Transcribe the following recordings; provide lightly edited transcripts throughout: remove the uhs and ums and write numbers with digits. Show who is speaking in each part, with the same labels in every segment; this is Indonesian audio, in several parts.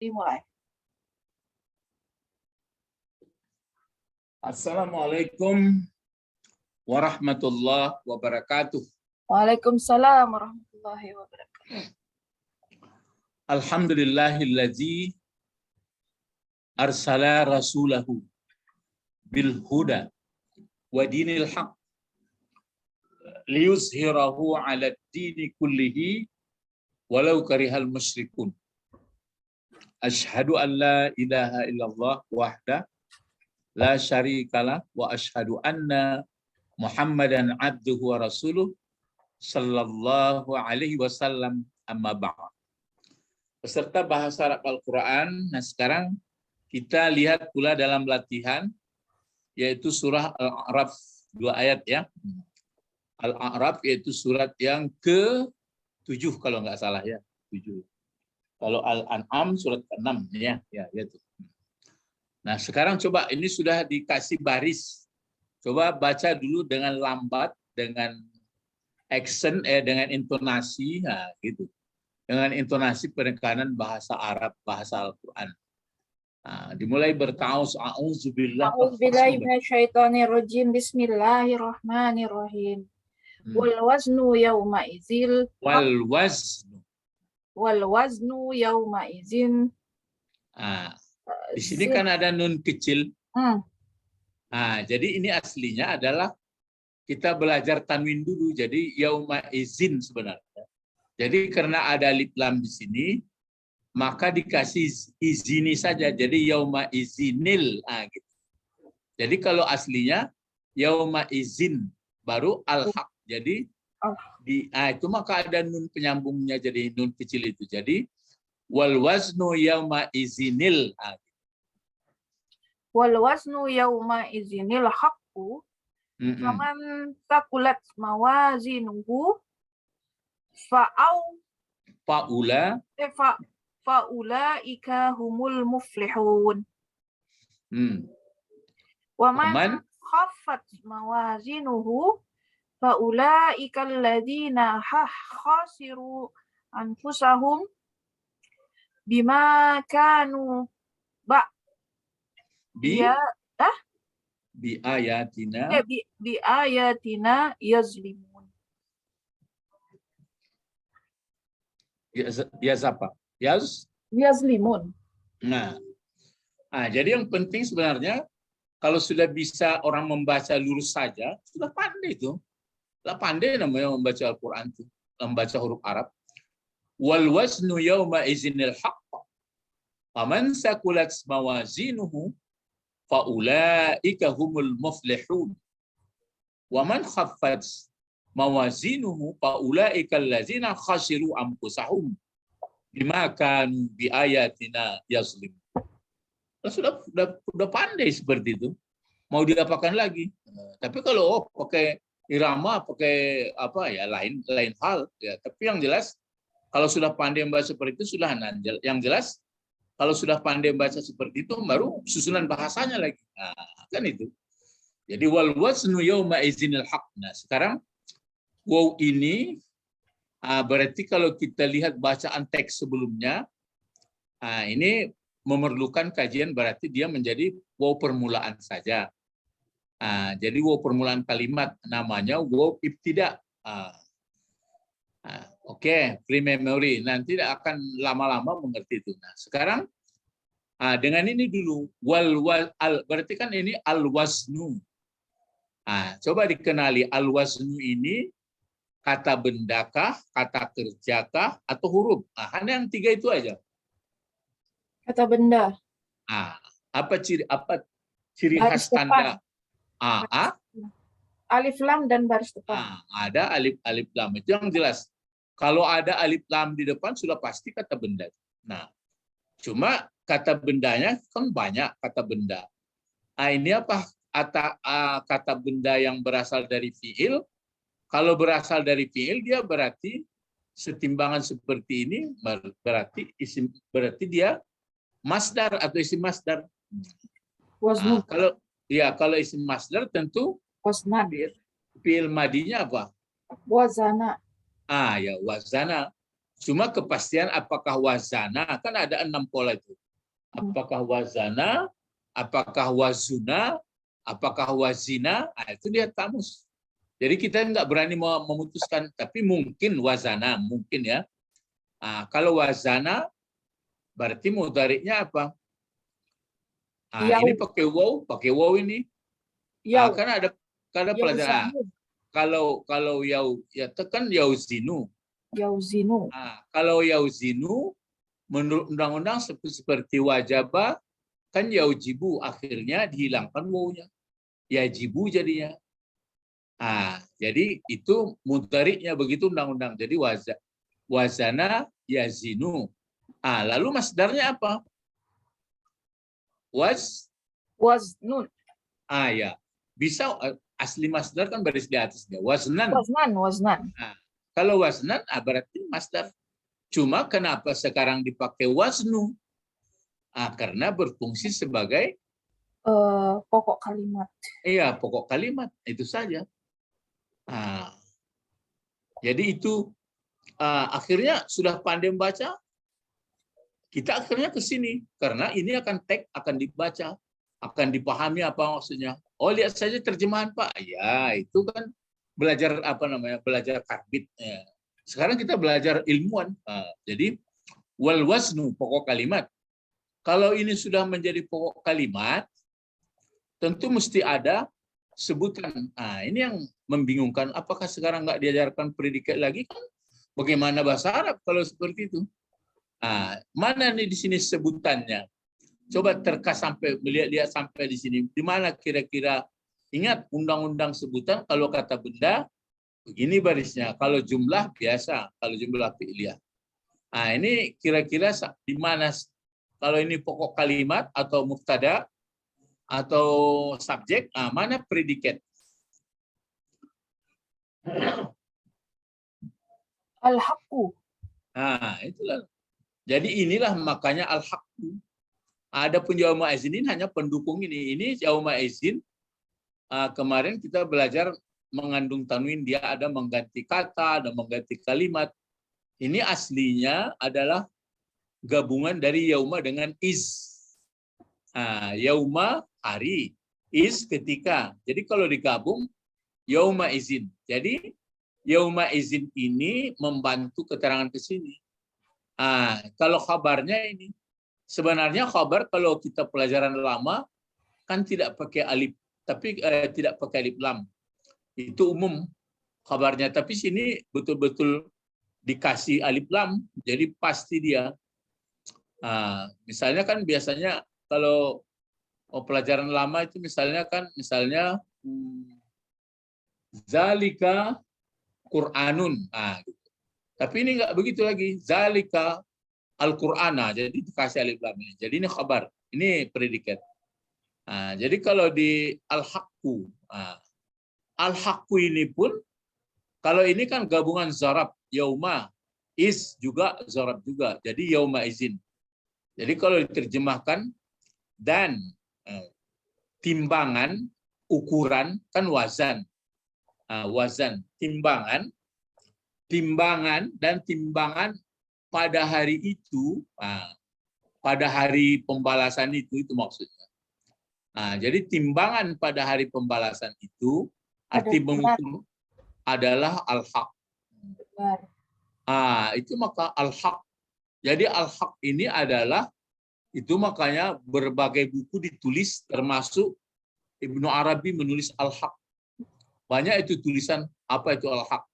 Speaker 1: dimulai.
Speaker 2: Assalamualaikum warahmatullahi wabarakatuh.
Speaker 1: Waalaikumsalam warahmatullahi wabarakatuh.
Speaker 2: Alhamdulillahillazi arsala rasulahu bil huda wa dinil haq liyuzhirahu ala dini kullihi walau karihal musyrikun. Asyhadu an la ilaha illallah wahda la syarikalah wa asyhadu anna Muhammadan abduhu wa rasuluh sallallahu alaihi wasallam amma ba'd. Peserta bahasa Arab Al-Quran. Nah, sekarang kita lihat pula dalam latihan yaitu surah Al-A'raf, 2 ayat ya. Al-A'raf yaitu surat yang ke-7 kalau nggak salah ya, 7. Kalau Al-An'am surat ke-6 ya, gitu. Nah, sekarang coba ini sudah dikasih baris. Coba baca dulu dengan lambat, dengan action, dengan intonasi, nah gitu. Dengan intonasi penekanan bahasa Arab, bahasa Al-Quran. Nah, dimulai bertaus, a'udzubillah.
Speaker 1: A'udzubillahi minasyaitonirrajim. Bismillahirrahmanirrahim. Wal waznu yauma idzil
Speaker 2: Wal
Speaker 1: waznu yauma idzin.
Speaker 2: Di sini kan ada nun kecil. Jadi ini aslinya adalah kita belajar tanwin dulu. Jadi yauma izin sebenarnya. Jadi karena ada alif lam di sini, maka dikasih izini saja. Jadi yauma izinil. Gitu. Jadi kalau aslinya yauma izin baru al-haq. Jadi itu maka ada nun penyambungnya jadi nun kecil itu. Jadi wal waznu yauma izinil.
Speaker 1: Wal waznu yauma izinil haqqu. Faman takulat mawazinuhu fa'ulaika humul muflihun. Wa man khaffat mawazinuhu fa'ulaika alladziina khasiru anfusahum bima kanu
Speaker 2: bi
Speaker 1: ayatina yazlimun. Yazlimun.
Speaker 2: Nah, jadi yang penting sebenarnya kalau sudah bisa orang membaca lurus saja, sudah pandai itu. Lah pandai namanya membaca Al-Quran itu, membaca huruf Arab. Wal waznu yauma izinil haqq. Faman sakulat mawazinuhu faulaika humul muflihun. Wa man khaffat mawazinuhu faulaika allazina khasiru anfusahum bima kanu bi ayatina yazlim. Sudah pandai seperti itu. Mau diapakan lagi? Tapi kalau pakai irama, pakai apa ya, lain hal ya. Tapi yang jelas kalau sudah pandai membaca seperti itu sudah nanjal. Yang jelas kalau sudah pandai membaca seperti itu baru susunan bahasanya lagi. Kan itu. Jadi wal waznu yauma izinil haq. Nah, sekarang waw ini berarti kalau kita lihat bacaan teks sebelumnya, ini memerlukan kajian, berarti dia menjadi waw permulaan saja. Jadi waw permulaan kalimat namanya waw ibtida. Oke, free memory. Nanti akan lama-lama mengerti itu. Nah, sekarang dengan ini dulu berarti kan ini al-waznu. Coba dikenali al-waznu ini kata bendakah, kata kerjakah, atau huruf? Hanya yang 3 itu aja.
Speaker 1: Kata benda.
Speaker 2: Apa ciri khas tanda?
Speaker 1: Alif lam dan baris depan.
Speaker 2: Ada alif lam, itu yang jelas. Kalau ada alif lam di depan sudah pasti kata benda. Nah, cuma kata bendanya kan banyak kata benda. Ini apa? Kata benda yang berasal dari fiil. Kalau berasal dari fiil dia berarti setimbangan seperti ini, berarti dia masdar atau isim masdar. Kalau isim masdar tentu fiil madinya apa?
Speaker 1: Wazana.
Speaker 2: Ya wazana. Cuma kepastian apakah wazana, kan ada 6 pola itu. Apakah wazana, apakah wazuna, apakah wazina, itu dia kamus. Jadi kita nggak berani memutuskan, tapi mungkin wazana, mungkin ya. Kalau wazana, berarti mudhari'nya apa?
Speaker 1: Yau.
Speaker 2: Ini pakai wow ini.
Speaker 1: Yau.
Speaker 2: Kan ada pelajaran.
Speaker 1: Yauzanu.
Speaker 2: Kalau yau ya tekan yauzinu.
Speaker 1: Yauzinu.
Speaker 2: Kalau yauzinu menurut undang-undang seperti wajaba kan yaujibu, akhirnya dihilangkan wawunya. Yajibu jadinya. Jadi itu mudhari'nya begitu undang-undang. Jadi wazana yazinu. Lalu masdarnya apa?
Speaker 1: Waznun.
Speaker 2: Ya. Bisa asli masdar kan baris di atasnya. Waznan.
Speaker 1: Waznan.
Speaker 2: Kalau waznan berarti masdar. Cuma kenapa sekarang dipakai waznu? Karena berfungsi sebagai
Speaker 1: pokok kalimat.
Speaker 2: Iya, pokok kalimat. Itu saja. Jadi itu akhirnya sudah pandai membaca, kita akhirnya ke sini. Karena ini akan akan dibaca, akan dipahami apa maksudnya. Oh, lihat saja terjemahan, Pak. Ya, itu kan belajar belajar karbit. Ya. Sekarang kita belajar ilmuwan. Jadi wal waznu, pokok kalimat. Kalau ini sudah menjadi pokok kalimat, tentu mesti ada sebutan. Ini yang membingungkan. Apakah sekarang nggak diajarkan predikat lagi? Kan bagaimana bahasa Arab kalau seperti itu? Mana nih di sini sebutannya? Coba sampai melihat sampai di sini. Di mana kira-kira? Ingat undang-undang sebutan, kalau kata benda begini barisnya. Kalau jumlah biasa, kalau jumlah fi'liyah. Ini kira-kira di mana? Kalau ini pokok kalimat atau mubtada atau subjek, mana predikat?
Speaker 1: Al-haqqu.
Speaker 2: Itulah. Jadi inilah makanya al-haqqu. Adapun yauma izin hanya pendukung ini. Ini yauma izin. Kemarin kita belajar mengandung tanwin, dia ada mengganti kata, ada mengganti kalimat. Ini aslinya adalah gabungan dari yauma dengan iz. Yauma hari, iz ketika. Jadi kalau digabung yauma izin. Jadi yauma izin ini membantu keterangan ke sini. Kalau kabarnya ini sebenarnya kabar kalau kita pelajaran lama kan tidak pakai alif, tapi tidak pakai alif lam. Itu umum kabarnya, tapi sini betul-betul dikasih alif lam, jadi pasti dia. Misalnya kan biasanya kalau pelajaran lama itu misalnya zalika Qur'anun. Gitu. Tapi ini nggak begitu lagi. Zalika Al-Qur'ana. Jadi dikasih alif lam ini. Jadi ini khabar. Ini predikat. Jadi kalau di al-haqqu. Al-haqqu ini pun kalau ini kan gabungan zarab, yauma, is juga zarab juga. Jadi yauma izin. Jadi kalau diterjemahkan dan timbangan, ukuran kan wazan. Wazan, timbangan dan timbangan pada hari itu, pada hari pembalasan itu maksudnya. Jadi timbangan pada hari pembalasan itu arti mengukur adalah al-haq. Itu maka al-haq. Jadi al-haq ini adalah itu makanya berbagai buku ditulis termasuk Ibnu Arabi menulis al-haq. Banyak itu tulisan apa itu al-haq.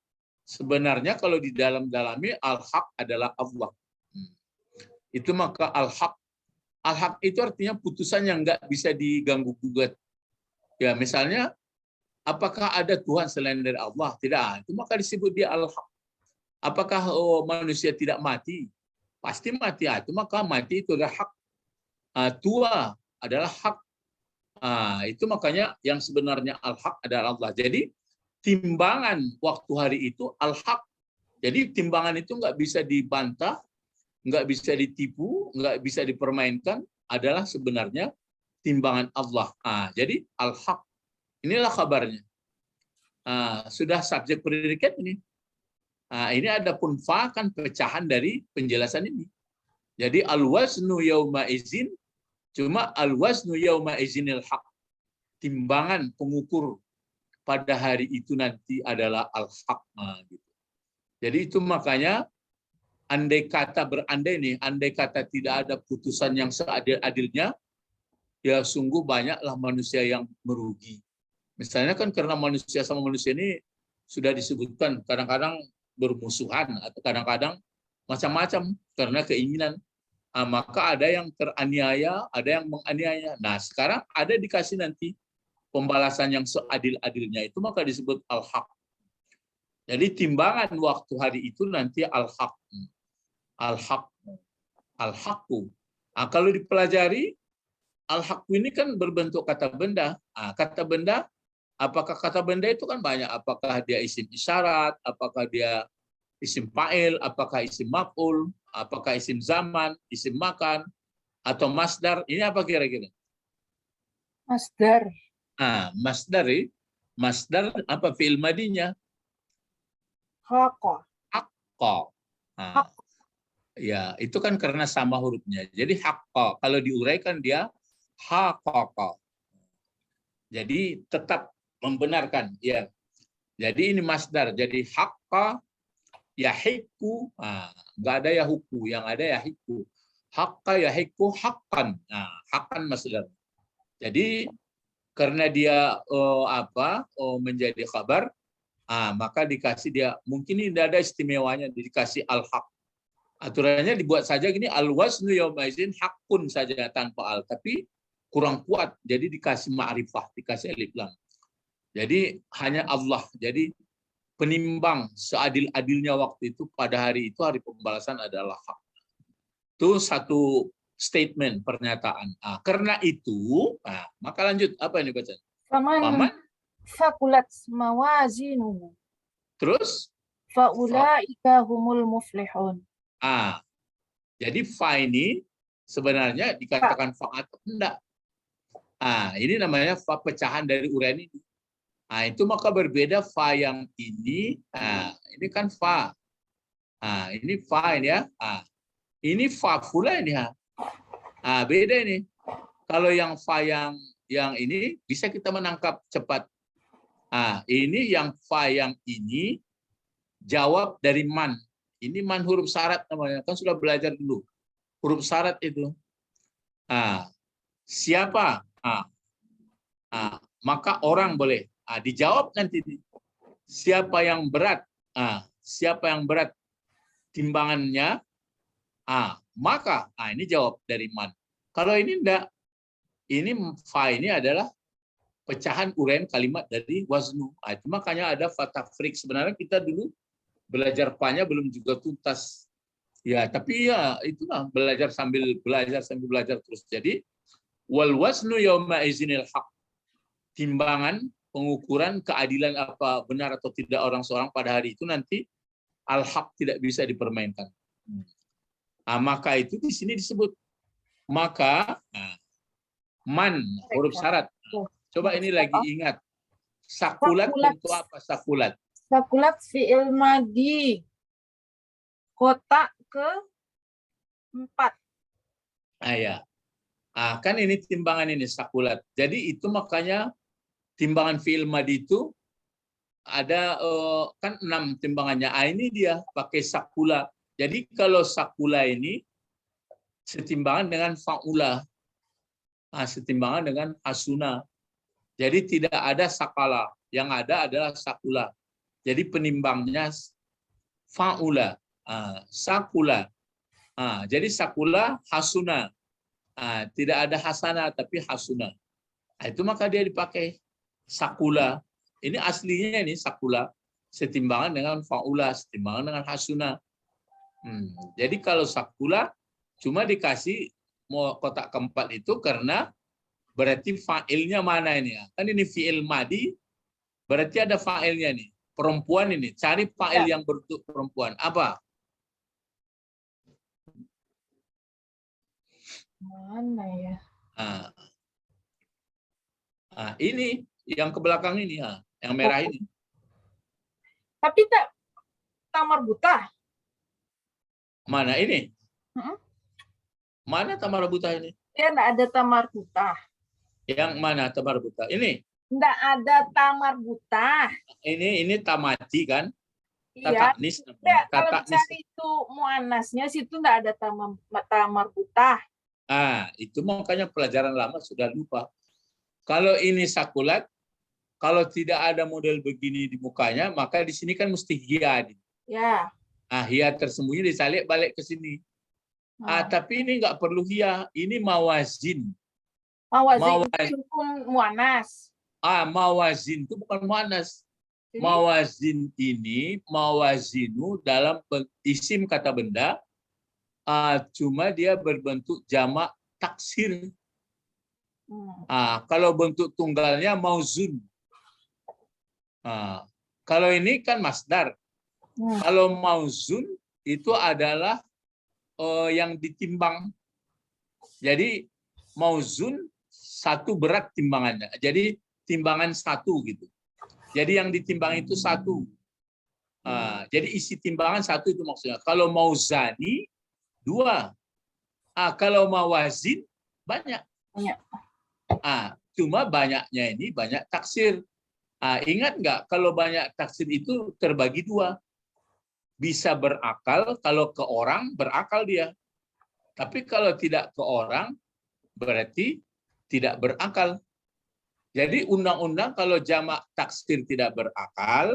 Speaker 2: Sebenarnya kalau di dalam-dalami al-haq adalah Allah. Itu maka al-haq. Al-haq itu artinya putusan yang nggak bisa diganggu gugat. Ya misalnya apakah ada Tuhan selain dari Allah? Tidak. Itu maka disebut dia al-haq. Apakah manusia tidak mati? Pasti mati. Itu maka mati itu adalah hak. Tua adalah hak. Itu makanya yang sebenarnya al-haq adalah Allah. Jadi timbangan waktu hari itu al-haq. Jadi timbangan itu nggak bisa dibantah, nggak bisa ditipu, nggak bisa dipermainkan, adalah sebenarnya timbangan Allah. Jadi al-haq. Inilah kabarnya. Sudah subjek predikat ini. Nah, ini adapun fa kan pecahan dari penjelasan ini. Jadi al-waznu yauma izin, cuma al-waznu yauma izinil haq. Timbangan pengukur pada hari itu nanti adalah al-haq. Nah, gitu. Jadi itu makanya andai kata berandai nih, andai kata tidak ada putusan yang seadil-adilnya, ya sungguh banyaklah manusia yang merugi. Misalnya kan karena manusia sama manusia ini sudah disebutkan kadang-kadang bermusuhan atau kadang-kadang macam-macam karena keinginan. Nah, maka ada yang teraniaya, ada yang menganiaya. Nah, sekarang ada dikasih nanti pembalasan yang seadil-adilnya, itu maka disebut al-haq. Jadi timbangan waktu hari itu nanti al-haq. Al-haq. Al-haqqu. Nah, kalau dipelajari, al-haqqu ini kan berbentuk kata benda. Nah, kata benda, apakah kata benda itu kan banyak. Apakah dia isim isyarat, apakah dia isim fa'il, apakah isim maf'ul, apakah isim zaman, isim makan, atau masdar. Ini apa kira-kira?
Speaker 1: Masdar.
Speaker 2: Masdar apa fi'il madinya?
Speaker 1: Haqa.
Speaker 2: Haqqa. Nah, ya, itu kan karena sama hurufnya. Jadi haqqa. Kalau diuraikan dia haqqaqa. Jadi tetap membenarkan. Ya. Jadi ini masdar. Jadi haqqa yahiqu. Nah, nggak ada yahuku. Yang ada yahiqu. Haqqa yahiqu haqqan. Nah, haqqan masdar. Jadi karena dia menjadi khabar, maka dikasih dia, mungkin ini tidak ada istimewanya, dikasih al-haq. Aturannya dibuat saja gini, al-waznu yauma idzin haqqun saja tanpa al, tapi kurang kuat, jadi dikasih ma'rifah, dikasih alif lam. Jadi hanya Allah. Jadi penimbang seadil-adilnya waktu itu pada hari itu, hari pembalasan adalah hak. Itu satu statement, pernyataan. Karena itu, maka lanjut apa ini baca?
Speaker 1: Faman fakulat mawazinuhu.
Speaker 2: Terus?
Speaker 1: Faulaika humul muflihun.
Speaker 2: Jadi fa ini sebenarnya dikatakan fa atau enggak. Ini namanya fa pecahan dari uraian ini. Itu maka berbeda fa yang ini. Ini kan fa. Ini fa ini ya. Ini fa pula ini ya. Beda ini. Kalau yang fa yang ini bisa kita menangkap cepat. Ini yang fa yang ini jawab dari man. Ini man huruf syarat namanya. Kan sudah belajar dulu. Huruf syarat itu. Siapa? Maka orang boleh. Dijawab nanti. Siapa yang berat? Siapa yang berat timbangannya? Maka ini jawab dari man. Kalau ini enggak, ini fa ini adalah pecahan uraian kalimat dari waznu. Itu makanya ada fa tafrik. Sebenarnya kita dulu belajar fa-nya belum juga tuntas. Ya, tapi ya itulah belajar sambil belajar terus. Jadi wal waznu yauma izinil haq. Timbangan pengukuran keadilan apa benar atau tidak orang seorang pada hari itu nanti al-haq tidak bisa dipermainkan. Maka itu di sini disebut maka man huruf syarat. Coba ini lagi ingat. Sakulat untuk apa sakulat?
Speaker 1: Sakulat fi'il madi. Kotak ke-4.
Speaker 2: Ya. Kan ini timbangan ini sakulat. Jadi itu makanya timbangan fi'il madi itu ada kan 6 timbangannya. Ini dia pakai sakula. Jadi kalau sakula ini setimbangan dengan fa'ula. Setimbangan dengan asuna. Jadi tidak ada sakala. Yang ada adalah sakula. Jadi penimbangnya fa'ula. Sakula. Jadi sakula hasuna. Tidak ada hasana tapi hasuna. Itu maka dia dipakai sakula. Ini aslinya ini sakula. Setimbangan dengan fa'ula. Setimbangan dengan hasuna. Jadi kalau sakula cuma dikasih mau kotak keempat itu karena berarti fa'ilnya mana ini ya? Kan ini fi'il madi, berarti ada fa'ilnya nih. Perempuan ini, cari fa'il yang berbentuk perempuan. Apa?
Speaker 1: Mana ya?
Speaker 2: Ini yang ke belakang ini, yang merah ini.
Speaker 1: Tapi tak tamar buta.
Speaker 2: Mana ini?
Speaker 1: Mm-mm.
Speaker 2: Mana tamar buta ini?
Speaker 1: Ya, enggak ada tamar buta.
Speaker 2: Yang mana tamar buta? Ini.
Speaker 1: Enggak ada tamar buta.
Speaker 2: Ini tamati kan?
Speaker 1: Iya.
Speaker 2: Tataknis
Speaker 1: Ya,
Speaker 2: namanya.
Speaker 1: kalau
Speaker 2: Tataknis.
Speaker 1: dicari itu muannasnya situ enggak ada tamar buta.
Speaker 2: Itu makanya pelajaran lama sudah lupa. Kalau ini sakulat, kalau tidak ada model begini di mukanya, maka di sini kan mesti hia.
Speaker 1: Ya.
Speaker 2: Hia tersembunyi disalik balik ke sini. Tapi ini nggak perlu hia. Ini mawazin.
Speaker 1: Mawazin itu hukum muannas.
Speaker 2: Mawazin itu bukan muannas. Mawazin ini, mawazinu dalam isim kata benda, cuma dia berbentuk jamak taksir. Kalau bentuk tunggalnya mauzun. Kalau ini kan masdar. Kalau mauzun itu adalah yang ditimbang. Jadi mauzun satu berat timbangannya. Jadi timbangan satu gitu. Jadi yang ditimbang itu satu. Jadi isi timbangan satu itu maksudnya. Kalau mauzani dua. Kalau mawazin banyak. Cuma banyaknya ini banyak taksir. Ingat nggak kalau banyak taksir itu terbagi dua. Bisa berakal, kalau ke orang berakal dia. Tapi kalau tidak ke orang berarti tidak berakal. Jadi undang-undang kalau jamak taksir tidak berakal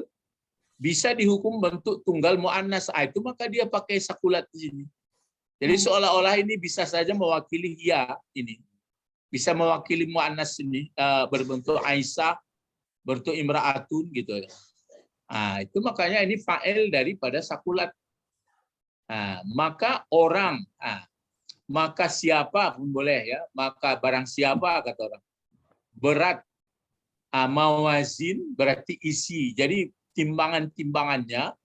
Speaker 2: bisa dihukum bentuk tunggal muannas. Itu maka dia pakai sakulat di sini. Jadi seolah-olah ini bisa saja mewakili hia ini. Bisa mewakili muannas ini berbentuk Aisyah, berbentuk imraatun gitu ya. Itu makanya ini fa'il daripada sakulat. Maka orang, maka siapa pun boleh ya, maka barang siapa kata orang. Berat, mawazin berarti isi. Jadi timbangan-timbangannya,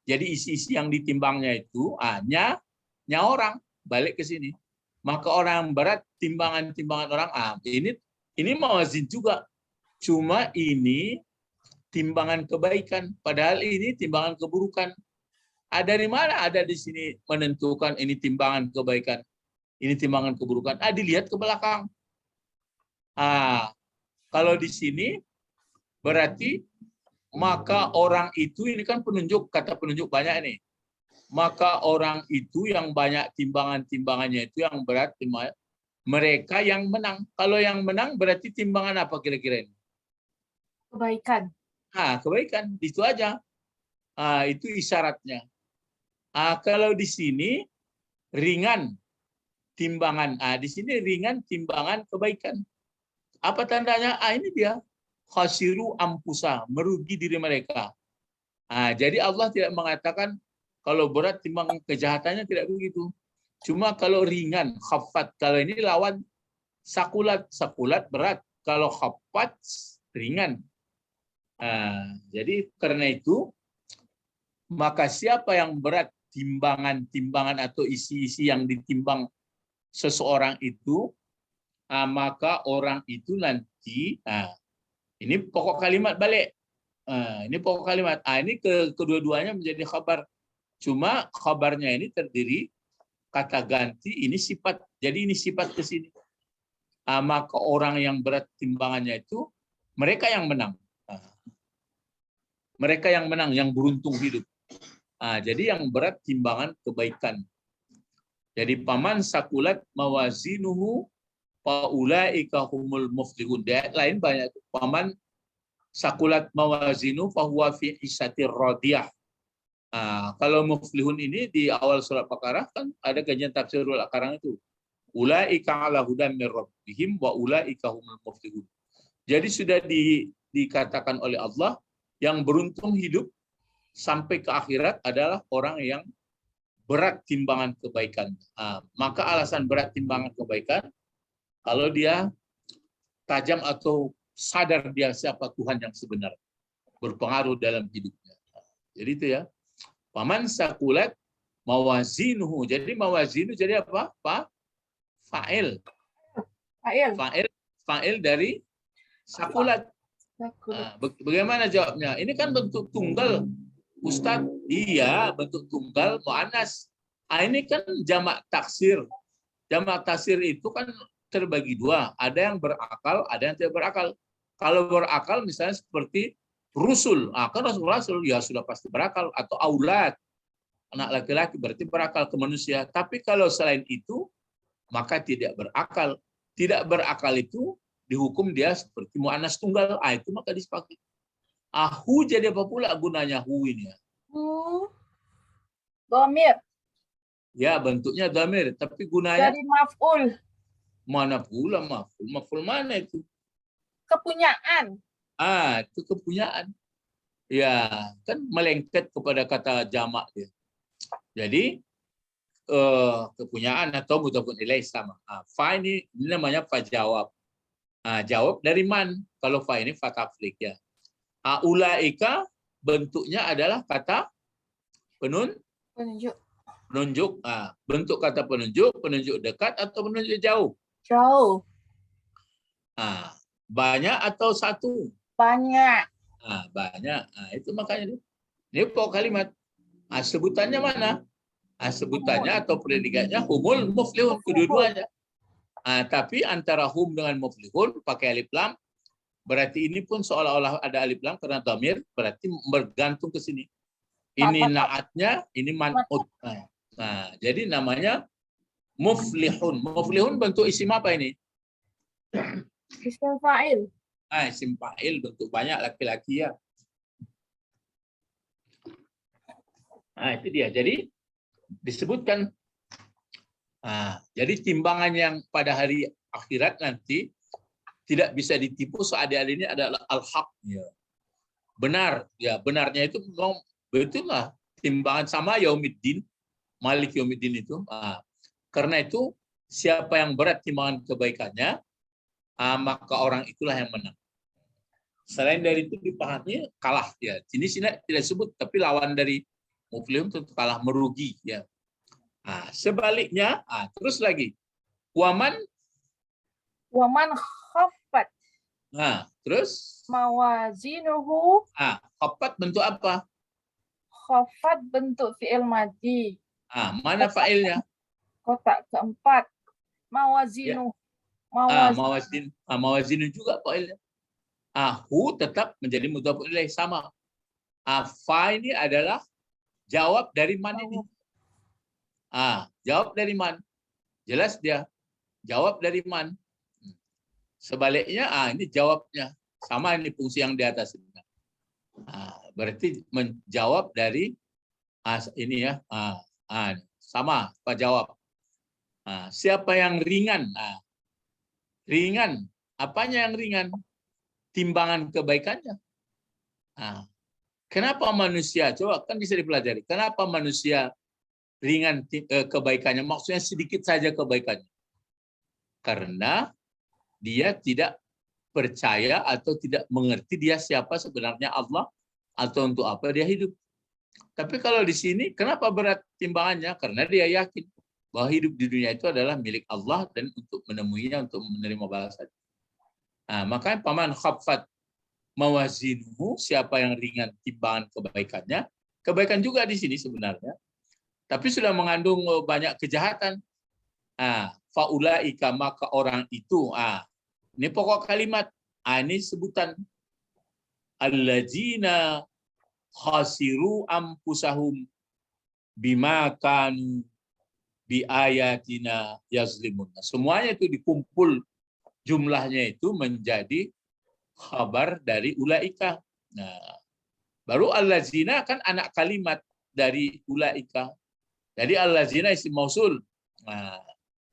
Speaker 2: jadi isi-isi yang ditimbangnya itu nya orang balik ke sini. Maka orang berat timbangan-timbangan orang ini mawazin juga. Cuma ini timbangan kebaikan, padahal ini timbangan keburukan. Dari mana ada di sini menentukan ini timbangan kebaikan, ini timbangan keburukan? Dilihat ke belakang. Kalau di sini berarti maka orang itu, ini kan penunjuk, kata penunjuk banyak ini. Maka orang itu yang banyak timbangan-timbangannya itu yang berat, mereka yang menang. Kalau yang menang berarti timbangan apa kira-kira ini?
Speaker 1: Kebaikan.
Speaker 2: Kebaikan, itu aja. Itu isyaratnya. Kalau di sini ringan timbangan, di sini ringan timbangan kebaikan. Apa tandanya? Ini dia khasiru ampusa, merugi diri mereka. Jadi Allah tidak mengatakan kalau berat timbangan kejahatannya, tidak begitu. Cuma kalau ringan, khafat. Kalau ini lawan sakulat, sakulat berat. Kalau khafat ringan. Jadi karena itu maka siapa yang berat timbangan-timbangan atau isi-isi yang ditimbang seseorang itu, maka orang itu nanti, ini pokok kalimat balik. Ini pokok kalimat. Ini kedua-duanya menjadi khabar. Cuma khabarnya ini terdiri kata ganti, ini sifat. Jadi ini sifat ke sini. Maka orang yang berat timbangannya itu mereka yang menang. Mereka yang menang, yang beruntung hidup. Jadi yang berat timbangan kebaikan. Jadi paman sakulat mawazinuhu faulaika humul muflihun. Di ayat lain banyak. Paman sakulat mawazinu fahuwa fi isatir radiyah. Kalau muflihun ini di awal surat Baqarah kan ada kajian tafsirul Al-Qarang itu. Ulaika ala hudam min rabbihim wa ulaika humul muflihun. Jadi sudah dikatakan oleh Allah yang beruntung hidup sampai ke akhirat adalah orang yang berat timbangan kebaikan. Maka alasan berat timbangan kebaikan kalau dia tajam atau sadar dia siapa Tuhan yang sebenar, berpengaruh dalam hidupnya. Jadi itu ya. Paman sakulat mawazinuhu. Jadi mawazinu jadi apa? Fa'il. Fa'il dari sakulat. Bagaimana jawabnya? Ini kan bentuk tunggal, Ustadz. Iya, bentuk tunggal muannas. Ini kan jamak taksir. Jamak taksir itu kan terbagi dua. Ada yang berakal, ada yang tidak berakal. Kalau berakal misalnya seperti rusul. Kan rasul ya sudah pasti berakal. Atau aulad. Anak laki-laki berarti berakal ke manusia. Tapi kalau selain itu, maka tidak berakal. Tidak berakal itu dihukum dia seperti muannas tunggal. Itu maka disepakati. Hu jadi apa pula gunanya hu ini?
Speaker 1: Domir.
Speaker 2: Ya, bentuknya dhamir, tapi gunanya
Speaker 1: Dari maf'ul.
Speaker 2: mana pula maf'ul? Maf'ul mana itu?
Speaker 1: Kepunyaan.
Speaker 2: Itu kepunyaan. Ya, kan melengket kepada kata jamak dia. Jadi kepunyaan atau mudhafun ilaih sama. Fa ini namanya fa jawab. Jawab dari man. Kalau fa ini fa taflik ya. Ulaika bentuknya adalah kata
Speaker 1: Penunjuk.
Speaker 2: penunjuk. Bentuk kata penunjuk dekat atau penunjuk jauh.
Speaker 1: Jauh.
Speaker 2: Banyak atau satu?
Speaker 1: Banyak.
Speaker 2: Banyak. Itu makanya ini pokok kalimat. Sebutannya mana? Sebutannya atau predikatnya humul muflihun, kedua-duanya. Tapi antara hum dengan muflihun pakai alif lam, berarti ini pun seolah-olah ada alif lam karena dhamir, berarti bergantung ke sini. Ini naatnya, ini man'ut. Jadi namanya muflihun. Muflihun bentuk isim apa ini?
Speaker 1: Isim fa'il.
Speaker 2: Isim fa'il bentuk banyak laki-laki ya. Itu dia. Jadi disebutkan. Jadi timbangan yang pada hari akhirat nanti tidak bisa ditipu seadil ini adalah al-haq. Ya. Benar. Ya, benarnya itu memang betullah timbangan sama yaumiddin, Malik yaumiddin itu. Karena itu siapa yang berat timbangan kebaikannya, maka orang itulah yang menang. Selain dari itu dipahami kalah ya. Sini tidak disebut, tapi lawan dari muflihun tentu kalah, merugi ya. Sebaliknya, terus lagi waman
Speaker 1: khaffat.
Speaker 2: Terus
Speaker 1: Mawazinuhu.
Speaker 2: khaffat bentuk apa?
Speaker 1: Khaffat bentuk fi'il madhi.
Speaker 2: Mana fa'ilnya?
Speaker 1: Kotak keempat. Mawazinu.
Speaker 2: Ya. Mawazinu juga fa'ilnya. Hu tetap menjadi mudhaf ilaih sama. Fa ini adalah jawab dari man ini. Jawab dari man. Jelas dia. Jawab dari man. Sebaliknya, ini jawabnya. Sama ini fungsi yang di atas ini. Berarti menjawab dari ini ya. Sama Pak jawab. Siapa yang ringan? Ringan. Apanya yang ringan? Timbangan kebaikannya. Kenapa manusia? Coba kan bisa dipelajari. Kenapa manusia ringan kebaikannya? Maksudnya sedikit saja kebaikannya. Karena dia tidak percaya atau tidak mengerti dia siapa sebenarnya Allah atau untuk apa dia hidup. Tapi kalau di sini kenapa berat timbangannya? Karena dia yakin bahwa hidup di dunia itu adalah milik Allah dan untuk menemuinya, untuk menerima balasan. Makanya paman khaffat mawazinuhu, siapa yang ringan timbangan kebaikannya, kebaikan juga di sini sebenarnya. Tapi sudah mengandung banyak kejahatan. Faulaika, maka orang itu. Ini pokok kalimat. Ini sebutan. Alladzina khasiru ampusahum bima kanu biayatina yazlimun. Semuanya itu dikumpul, jumlahnya itu menjadi khabar dari ulaika. Baru alladzina kan anak kalimat dari ulaika. Jadi alladzina isim mausul.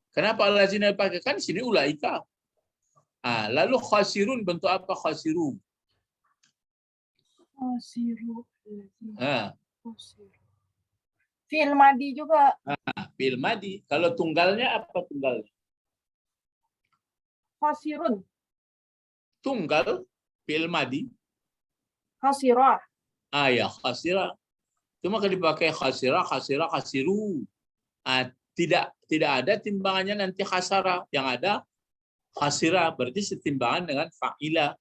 Speaker 2: Kenapa alladzina dipakai? Kan sini ulaika. Lalu khasirun bentuk apa khasiru?
Speaker 1: Khasiru. Fi'il madi juga.
Speaker 2: Fi'il madi. Kalau tunggalnya apa tunggalnya?
Speaker 1: Khasirun.
Speaker 2: Tunggal fi'il madi.
Speaker 1: Khasirah.
Speaker 2: Ya khasirah. Cuma kalau dipakai khasirah, khasiru. Tidak ada timbangannya nanti khasara. Yang ada khasirah, berarti setimbangan dengan fa'ila.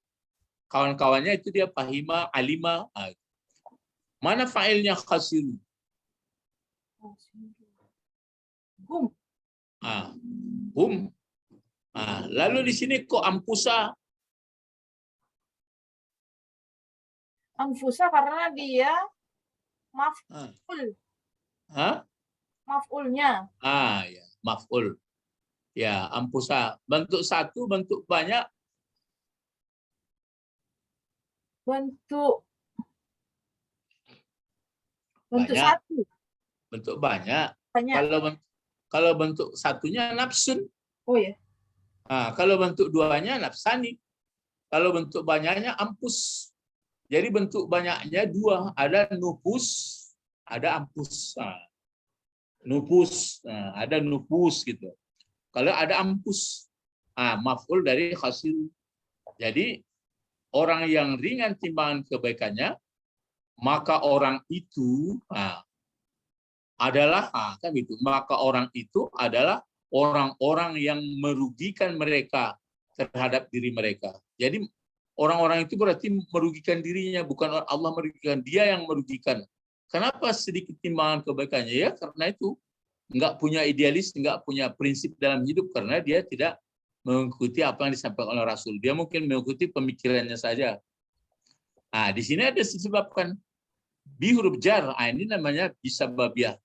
Speaker 2: Kawan-kawannya itu dia fahima, alima. Mana fa'ilnya khasiru?
Speaker 1: Hum.
Speaker 2: Hum. Lalu di sini kok ampusa?
Speaker 1: Anfusa karena dia maf'ul. Maf'ulnya.
Speaker 2: Ya, maf'ul. Ya, ampusa. Bentuk satu, bentuk banyak.
Speaker 1: Bentuk
Speaker 2: Banyak.
Speaker 1: satu.
Speaker 2: Bentuk banyak.
Speaker 1: Banyak.
Speaker 2: Kalau bentuk satunya nafsun.
Speaker 1: Oh ya.
Speaker 2: Kalau bentuk duanya nafsani. Kalau bentuk banyaknya ampus. Jadi bentuk banyaknya dua. Ada nufus, ada ampus. Nufus, ada nufus gitu. Kalau ada ampus, maf'ul dari khasiru. Jadi orang yang ringan timbangan kebaikannya, maka orang itu adalah kan gitu. Maka orang itu adalah orang-orang yang merugikan mereka terhadap diri mereka. Jadi orang-orang itu berarti merugikan dirinya, bukan Allah merugikan, dia yang merugikan. Kenapa sedikit timbangan kebaikannya? Ya karena itu nggak punya idealis, nggak punya prinsip dalam hidup karena dia tidak mengikuti apa yang disampaikan oleh Rasul. Dia mungkin mengikuti pemikirannya saja. Di sini ada disebabkan bi huruf jar. Ini namanya bisababiah.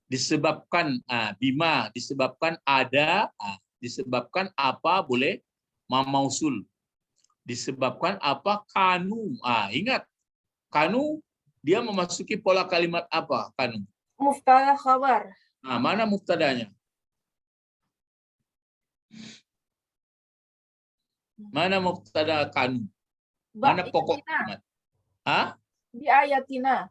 Speaker 2: Disebabkan bima, disebabkan ada, disebabkan apa boleh mamausul. Disebabkan apa kanu. Ingat, kanu dia memasuki pola kalimat apa kanu?
Speaker 1: Mubtada khabar.
Speaker 2: Mana mubtadanya? Mana mubtada kanu? Mana pokok kalimat?
Speaker 1: Di ayatina.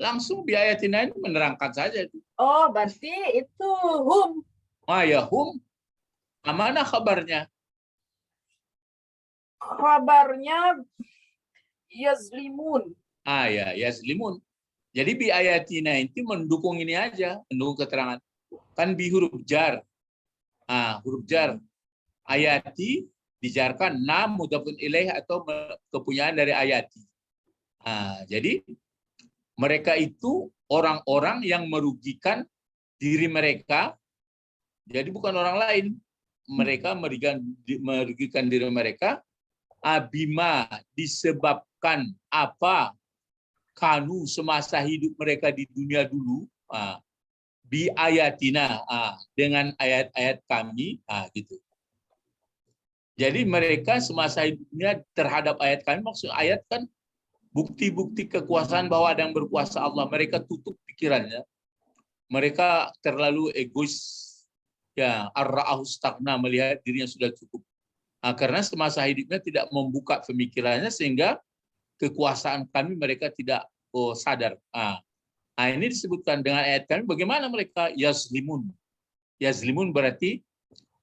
Speaker 2: Langsung di ayatina ini menerangkan saja itu.
Speaker 1: Oh, berarti itu hum.
Speaker 2: Ya hum. Mana kabarnya?
Speaker 1: Kabarnya yazlimun.
Speaker 2: Ya, yazlimun. Jadi bi ayatina itu mendukung ini aja, mendukung keterangan. Kan bi huruf jar. Huruf jar. Ayati dijarkan nam mudhafun ilaih atau kepunyaan dari ayati. Jadi mereka itu orang-orang yang merugikan diri mereka. Jadi bukan orang lain. Mereka merugikan diri mereka. Abima disebabkan apa? Kanu semasa hidup mereka di dunia dulu. Bi ayatina. Dengan ayat-ayat kami. Gitu. Jadi mereka semasa hidupnya terhadap ayat kami. Maksud ayat kan bukti-bukti kekuasaan bahwa ada yang berkuasa Allah. Mereka tutup pikirannya. Mereka terlalu egois. Ya, ar-ra'ahu stagna, melihat dirinya sudah cukup. Karena semasa hidupnya tidak membuka pemikirannya sehingga kekuasaan kami mereka tidak sadar. Ini disebutkan dengan ayat kami. Bagaimana mereka yazlimun? Yazlimun berarti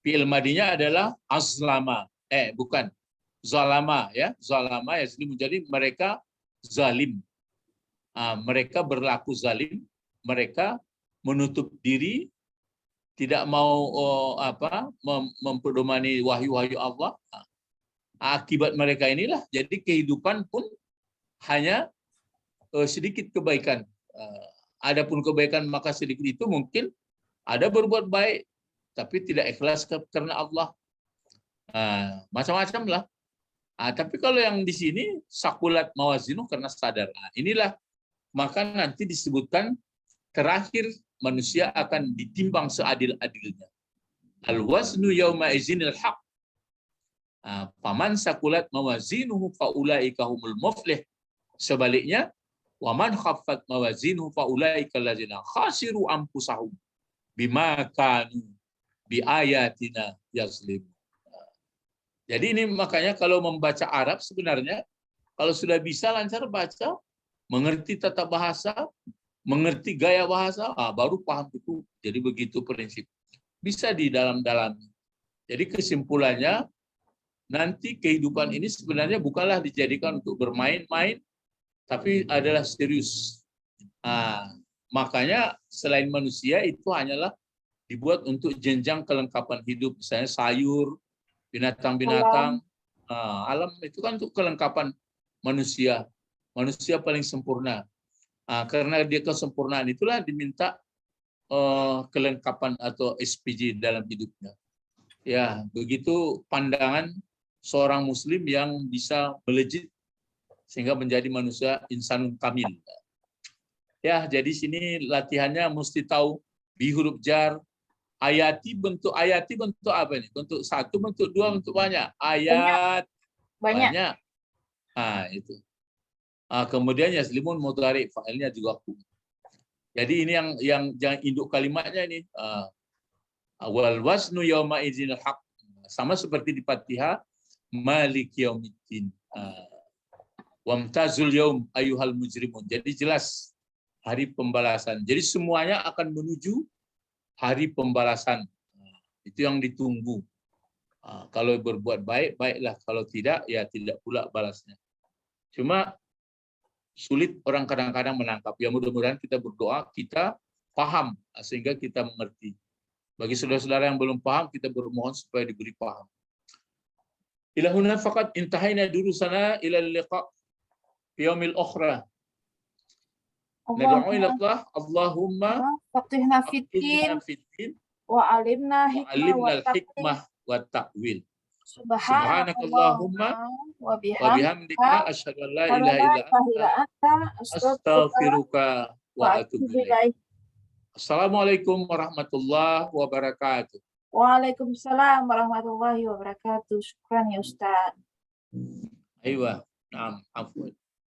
Speaker 2: fi'il madinya adalah azlama. Bukan. Zalama ya. Zalama yazlimun. Jadi mereka zalim. Mereka berlaku zalim. Mereka menutup diri, tidak mau memperdomani wahyu-wahyu Allah. Akibat mereka inilah jadi kehidupan pun hanya sedikit kebaikan. Adapun kebaikan maka sedikit itu mungkin ada berbuat baik tapi tidak ikhlas karena Allah. Macam-macam lah. Tapi kalau yang di sini sakulat mawazinu karena sadar. Inilah maka nanti disebutkan terakhir manusia akan ditimbang seadil-adilnya. Al-waznu yawma izinil haq. Faman sakulat mawazinuhu faulaika humul muflih. Sebaliknya, waman khaffat mawazinuhu faulaika allazina khasiru anfusahum bima kanu bi ayatina yazlim. Jadi ini makanya kalau membaca Arab sebenarnya kalau sudah bisa lancar baca, mengerti tata bahasa, mengerti gaya bahasa, baru paham itu. Jadi begitu prinsip. Bisa di dalam-dalam. Jadi kesimpulannya, nanti kehidupan ini sebenarnya bukanlah dijadikan untuk bermain-main, tapi adalah serius. Makanya selain manusia itu hanyalah dibuat untuk jenjang kelengkapan hidup. Misalnya sayur, binatang-binatang, alam itu kan untuk kelengkapan manusia. manusia paling sempurna. Karena dia kesempurnaan itulah diminta kelengkapan atau SPG dalam hidupnya. Ya, begitu pandangan seorang muslim yang bisa melejit sehingga menjadi manusia insanun kamil. Ya, jadi sini latihannya mesti tahu di huruf jar, ayati bentuk apa ini? Bentuk satu, bentuk dua, bentuk banyak. Ayat banyak. Itu. Kemudian yaslimun mudhari fa'ilnya juga kum. Jadi ini yang induk kalimatnya ini wal wasnu yauma idzil haq, sama seperti di Fatihah malik yaumiddin. Wamtazul yaum ayyuhal mujrimun. Jadi jelas hari pembalasan. Jadi semuanya akan menuju hari pembalasan. Itu yang ditunggu. Kalau berbuat baik, baiklah. Kalau tidak, ya tidak pula balasnya. Cuma sulit orang kadang-kadang menangkap. Ya mudah-mudahan kita berdoa, kita paham sehingga kita mengerti. Bagi saudara-saudara yang belum paham, kita bermohon supaya diberi paham. Ilahuna faqat intahayna durusana ila liqa yaumil ukhra. Nad'u ila Allah, Allahumma
Speaker 1: faqihna fiddin wa alimna
Speaker 2: hikmah wa ta'wil. Subhanakallahumma wa bihamdika asyhadu an la ilaha illa anta astaghfiruka wa atubu ilaik. Assalamualaikum warahmatullahi wabarakatuh.
Speaker 1: Waalaikumsalam warahmatullahi wabarakatuh. Syukran ya Ustaz.
Speaker 2: Aywa, naam, afwan.